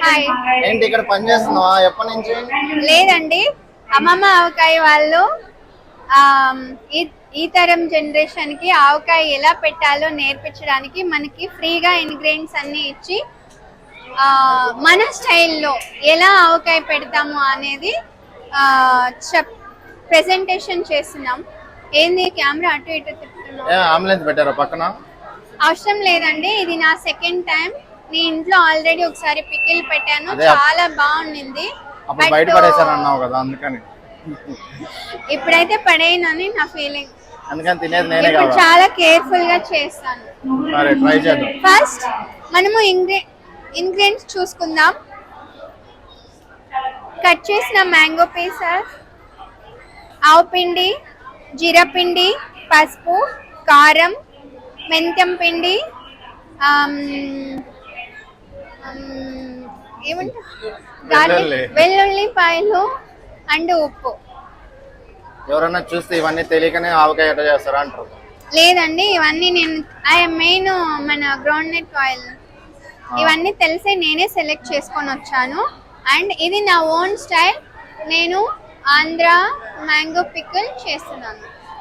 Hi. ఏంటి ఇక్కడ పని చేస్తున్నావా? ఎప్పటి నుంచి? లేదండి, అమ్మమ్మ ఆవకాయ వాళ్ళు ఈ తరం జనరేషన్ కి ఆవకాయ ఎలా పెట్టాలో నేర్పించడానికి మనకి ఫ్రీగా ఇంగ్రీడియంట్స్ అన్ని ఇచ్చి మన స్టైల్లో ఎలా ఆవకాయ పెడతాము అనేది ప్రెజెంటేషన్ చేస్తున్నాం. ఏంది కెమెరా అటు ఇటు తిప్పుతున్నాం? అంబులెన్స్ పెట్టారా పక్కన? అవసరం లేదండి, ఇది నా సెకండ్ టైం. నేను ఇంట్లో ఆల్రెడీ ఒకసారి పికిల్ పెట్టాను, చాలా బాగుండింది. బయట పడేసారన్నావు కదా, అందుకని. ఇప్పుడైతే పడేయనని నా ఫీలింగ్, అందుకని తినేది నేనే ఇప్పుడు చాలా కేర్ఫుల్ గా చేస్తాను. సరే, ట్రై చేద్దాం. ఫస్ట్ మనము ఇంగ్రీడియంట్స్ చూసుకుందాం. కట్ చేసిన మ్యాంగో పీసెస్, ఆవు పిండి, జీరా పిండి, పసుపు, కారం, మెంతం పిండి, వెల్లుల్లిపాయలు అండ్ ఉప్పు. ఎవరైనా చూస్తే ఇవన్నీ తెలియకనే ఆవకాయ ఎట్లా చేస్తారా అంటారు. లేదండి, ఇవన్నీ నేను మెయిన్ మన గ్రౌండ్ నట్ ఆయిల్ ఇవన్నీ తెలిసే నేనే సెలెక్ట్ చేసుకొని వచ్చాను. అండ్ ఇది నా ఓన్ స్టైల్, నేను ఆంధ్ర మ్యాంగో పికిల్ చేస్తున్నాను.